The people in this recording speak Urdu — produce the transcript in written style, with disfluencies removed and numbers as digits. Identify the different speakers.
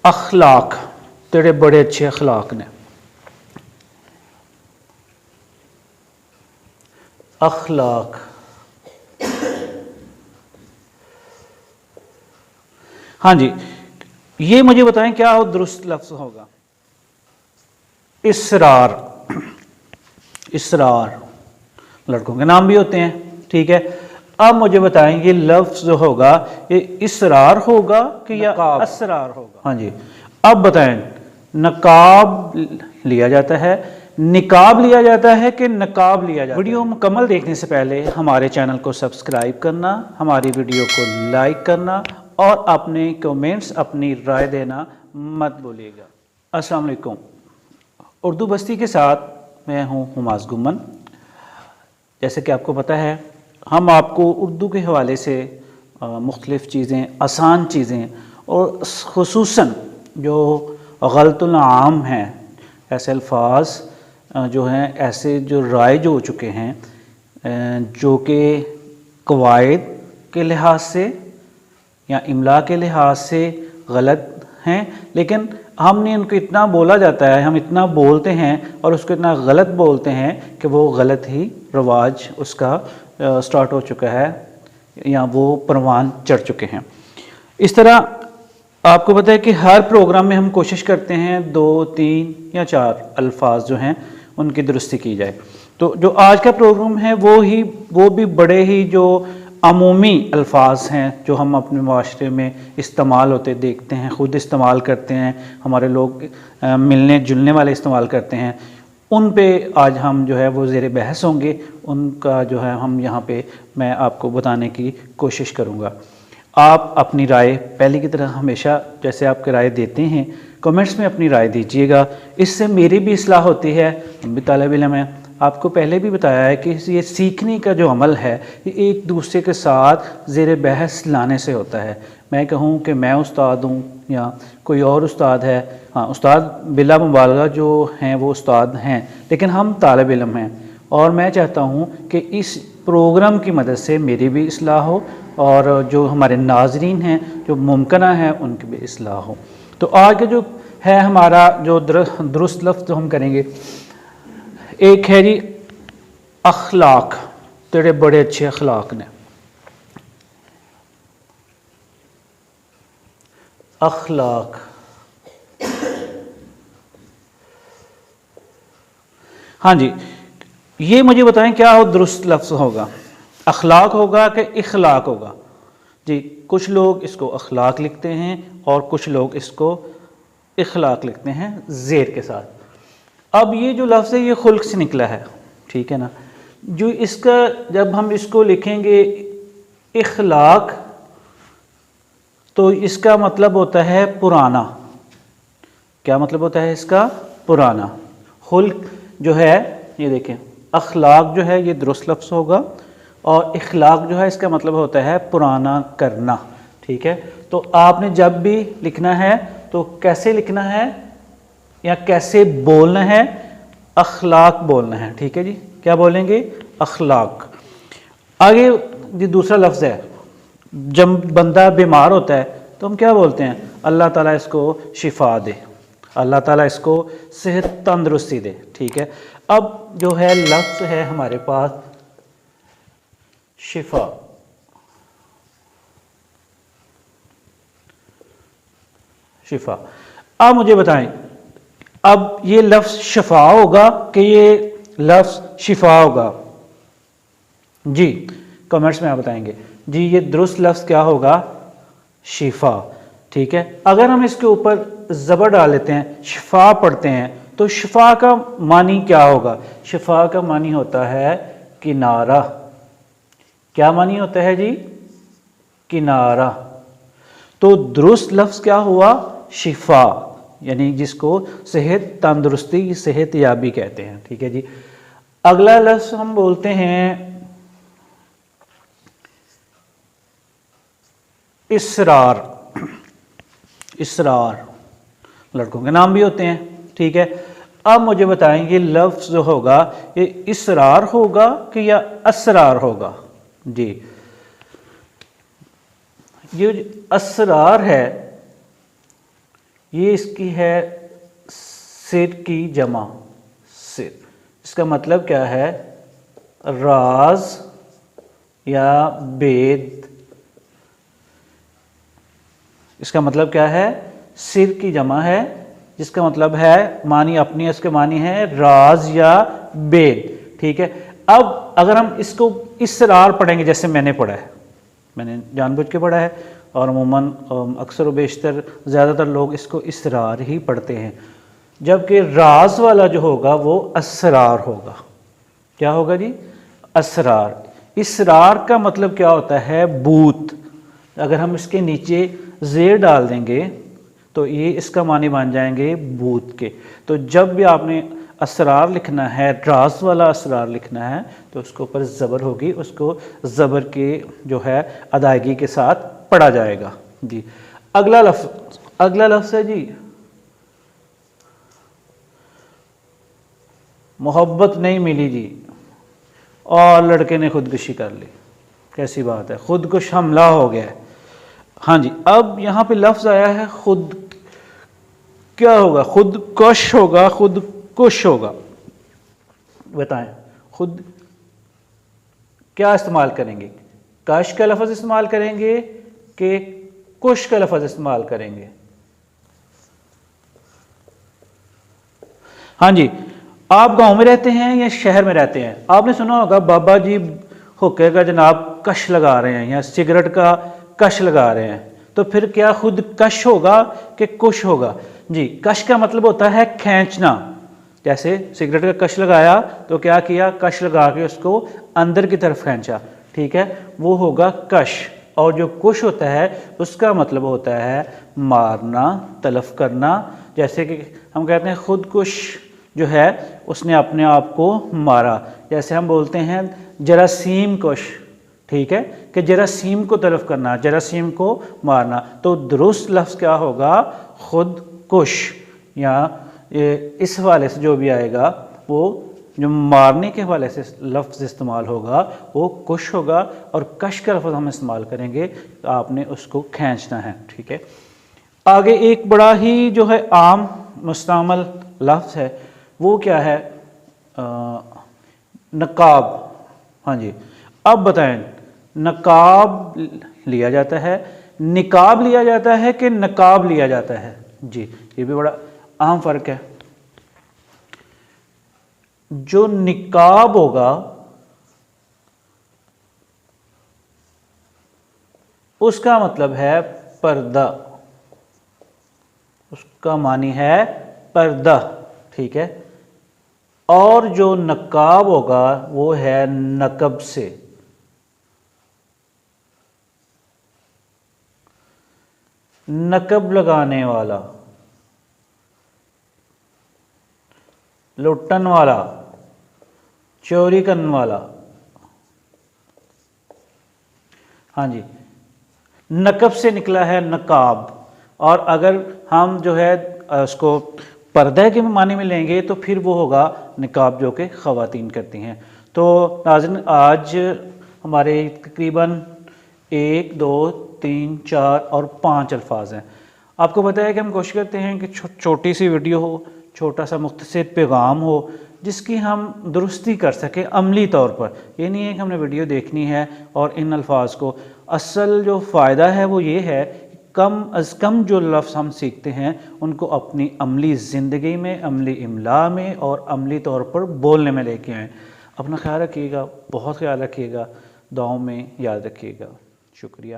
Speaker 1: اخلاق، تیرے بڑے اچھے اخلاق نے. اخلاق. ہاں جی، یہ مجھے بتائیں کیا درست لفظ ہوگا. اسرار. اسرار لڑکوں کے نام بھی ہوتے ہیں، ٹھیک ہے. اب مجھے بتائیں یہ لفظ جو ہوگا یہ اسرار ہوگا کہ یا اسرار ہوگا. ہاں جی، اب بتائیں نقاب لیا جاتا ہے، نقاب لیا جاتا ہے کہ نقاب لیا جاتا ہے. ویڈیو مکمل دیکھنے سے پہلے ہمارے چینل کو سبسکرائب کرنا، ہماری ویڈیو کو لائک کرنا اور اپنے کومنٹس، اپنی رائے دینا مت بھولیے گا. السلام علیکم. اردو بستی کے ساتھ میں ہوں حماس گمن. جیسے کہ آپ کو پتہ ہے ہم آپ کو اردو کے حوالے سے مختلف چیزیں، آسان چیزیں اور خصوصاً جو غلط العام ہیں، ایسے الفاظ جو ہیں، ایسے جو رائج ہو چکے ہیں جو کہ قواعد کے لحاظ سے یا املا کے لحاظ سے غلط ہیں، لیکن ہم نے ان کو اتنا بولا جاتا ہے، ہم اتنا بولتے ہیں اور اس کو اتنا غلط بولتے ہیں کہ وہ غلط ہی رواج اس کا سٹارٹ ہو چکا ہے یا وہ پروان چڑھ چکے ہیں. اس طرح آپ کو پتہ ہے کہ ہر پروگرام میں ہم کوشش کرتے ہیں 2، 3 یا 4 الفاظ جو ہیں ان کی درستی کی جائے. تو جو آج کا پروگرام ہے وہ بھی بڑے ہی جو عمومی الفاظ ہیں جو ہم اپنے معاشرے میں استعمال ہوتے دیکھتے ہیں، خود استعمال کرتے ہیں، ہمارے لوگ ملنے جلنے والے استعمال کرتے ہیں، ان پہ آج ہم جو ہے وہ زیر بحث ہوں گے. ان کا جو ہے ہم یہاں پہ میں آپ کو بتانے کی کوشش کروں گا. آپ اپنی رائے پہلے کی طرح ہمیشہ جیسے آپ کی رائے دیتے ہیں کمنٹس میں اپنی رائے دیجیے گا. اس سے میری بھی اصلاح ہوتی ہے، ہم بھی طالب علم ہیں. آپ کو پہلے بھی بتایا ہے کہ یہ سیکھنے کا جو عمل ہے یہ ایک دوسرے کے ساتھ زیر بحث لانے سے ہوتا ہے. میں کہوں کہ میں استاد ہوں یا کوئی اور استاد ہے، ہاں استاد بلا مبالغہ جو ہیں وہ استاد ہیں، لیکن ہم طالب علم ہیں اور میں چاہتا ہوں کہ اس پروگرام کی مدد سے میری بھی اصلاح ہو اور جو ہمارے ناظرین ہیں جو ممکنہ ہیں ان کی بھی اصلاح ہو. تو آگے جو ہے ہمارا جو درست لفظ جو ہم کریں گے، ایک ہے جی اخلاق، تیرے بڑے اچھے اخلاق نے. اخلاق. ہاں جی، یہ مجھے بتائیں کیا درست لفظ ہوگا. اخلاق ہوگا کہ اخلاق ہوگا. جی، کچھ لوگ اس کو اخلاق لکھتے ہیں اور کچھ لوگ اس کو اخلاق لکھتے ہیں زیر کے ساتھ. اب یہ جو لفظ ہے یہ خلق سے نکلا ہے، ٹھیک ہے نا. جو اس کا جب ہم اس کو لکھیں گے اخلاق تو اس کا مطلب ہوتا ہے پرانا. کیا مطلب ہوتا ہے اس کا؟ پرانا. خلق جو ہے یہ دیکھیں، اخلاق جو ہے یہ درست لفظ ہوگا اور اخلاق جو ہے اس کا مطلب ہوتا ہے پرانا کرنا، ٹھیک ہے. تو آپ نے جب بھی لکھنا ہے تو کیسے لکھنا ہے یا کیسے بولنا ہے؟ اخلاق بولنا ہے، ٹھیک ہے جی. کیا بولیں گے؟ اخلاق. آگے یہ دوسرا لفظ ہے، جب بندہ بیمار ہوتا ہے تو ہم کیا بولتے ہیں؟ اللہ تعالیٰ اس کو شفا دے، اللہ تعالیٰ اس کو صحت تندرستی دے، ٹھیک ہے. اب جو ہے لفظ ہے ہمارے پاس شفا. شفا. اب مجھے بتائیں اب یہ لفظ شفا ہوگا کہ یہ لفظ شفا ہوگا؟ جی کمنٹس میں آپ بتائیں گے. جی یہ درست لفظ کیا ہوگا؟ شفا، ٹھیک ہے. اگر ہم اس کے اوپر زبر ڈال لیتے ہیں، شفا پڑھتے ہیں، تو شفا کا معنی کیا ہوگا؟ شفا کا معنی ہوتا ہے کنارہ. کیا معنی ہوتا ہے جی؟ کنارہ. تو درست لفظ کیا ہوا؟ شفا، یعنی جس کو صحت تندرستی، صحت یابی کہتے ہیں، ٹھیک ہے جی. اگلا لفظ ہم بولتے ہیں اسرار. اسرار لڑکوں کے نام بھی ہوتے ہیں، ٹھیک ہے. اب مجھے بتائیں یہ لفظ جو ہوگا یہ اسرار ہوگا کہ یا اسرار ہوگا؟ جی یہ اسرار ہے یہ اس کی ہے سر کی جمع سر. اس کا مطلب کیا ہے؟ راز یا بید. اس کا مطلب کیا ہے؟ سر کی جمع ہے، جس کا مطلب ہے معنی اپنی اس کے معنی ہے راز یا بید. ٹھیک ہے. اب اگر ہم اس کو اسرار پڑھیں گے جیسے میں نے پڑھا ہے، میں نے جان بوجھ کے پڑھا ہے، اور عموماً اکثر و بیشتر زیادہ تر لوگ اس کو اسرار ہی پڑھتے ہیں، جبکہ راز والا جو ہوگا وہ اسرار ہوگا. کیا ہوگا جی؟ اسرار. اسرار کا مطلب کیا ہوتا ہے؟ بوت. اگر ہم اس کے نیچے زیر ڈال دیں گے تو یہ اس کا معنی بن جائیں گے بوت کے. تو جب بھی آپ نے اسرار لکھنا ہے، راز والا اسرار لکھنا ہے، تو اس کے اوپر زبر ہوگی، اس کو زبر کے جو ہے ادائیگی کے ساتھ پڑھا جائے گا. جی اگلا لفظ ہے جی محبت نہیں ملی جی، اور لڑکے نے خودکشی کر لی. کیسی بات ہے؟ خودکش حملہ ہو گیا ہے. ہاں جی. اب یہاں پہ لفظ آیا ہے خود. کیا ہوگا؟ خودکش ہوگا، خودکش ہوگا. بتائیں خود کیا استعمال کریں گے؟ کش کا لفظ استعمال کریں گے کہ کش کا لفظ استعمال کریں گے؟ ہاں جی. آپ گاؤں میں رہتے ہیں یا شہر میں رہتے ہیں؟ آپ نے سنا ہوگا بابا جی حکے کا جناب کش لگا رہے ہیں یا سگریٹ کا کش لگا رہے ہیں. تو پھر کیا خود کش ہوگا کہ کش ہوگا؟ جی کش کا مطلب ہوتا ہے کھینچنا. جیسے سگریٹ کا کش لگایا تو کیا کیا؟ کش لگا کے اس کو اندر کی طرف کھینچا. ٹھیک ہے، وہ ہوگا کش. اور جو کش ہوتا ہے اس کا مطلب ہوتا ہے مارنا، تلف کرنا. جیسے کہ ہم کہتے ہیں خودکش جو ہے اس نے اپنے آپ کو مارا. جیسے ہم بولتے ہیں جراثیم کش. ٹھیک ہے، کہ جراثیم کو تلف کرنا، جراثیم کو مارنا. تو درست لفظ کیا ہوگا؟ خودکش. یا اس حوالے سے جو بھی آئے گا وہ جو مارنے کے حوالے سے لفظ استعمال ہوگا وہ کش ہوگا، اور کش کا لفظ ہم استعمال کریں گے تو آپ نے اس کو کھینچنا ہے. ٹھیک ہے. آگے ایک بڑا ہی جو ہے عام مستعمل لفظ ہے، وہ کیا ہے؟ نقاب. ہاں جی. اب بتائیں نقاب لیا جاتا ہے، نقاب لیا جاتا ہے کہ نقاب لیا جاتا ہے؟ جی یہ بھی بڑا اہم فرق ہے. جو نقاب ہوگا اس کا مطلب ہے پردہ، اس کا معنی ہے پردہ. ٹھیک ہے. اور جو نقاب ہوگا وہ ہے نقب سے. نقب لگانے والا، لٹن والا، چوری کرنے والا. ہاں جی. نقب سے نکلا ہے نقاب. اور اگر ہم جو ہے اس کو پردہ کے معنی میں لیں گے تو پھر وہ ہوگا نقاب جو کہ خواتین کرتی ہیں. تو ناظرین آج ہمارے تقریباً 1 2 3 4 اور 5 الفاظ ہیں. آپ کو پتہ ہے کہ ہم کوشش کرتے ہیں کہ چھوٹی سی ویڈیو ہو، چھوٹا سا مختصر پیغام ہو جس کی ہم درستی کر سکیں عملی طور پر. یہ نہیں ہے کہ ہم نے ویڈیو دیکھنی ہے اور ان الفاظ کو. اصل جو فائدہ ہے وہ یہ ہے کہ کم از کم جو لفظ ہم سیکھتے ہیں ان کو اپنی عملی زندگی میں، عملی املا میں اور عملی طور پر بولنے میں لے کے آئیں. اپنا خیال رکھیے گا، بہت خیال رکھیے گا، دعاؤں میں یاد رکھیے گا. شکریہ.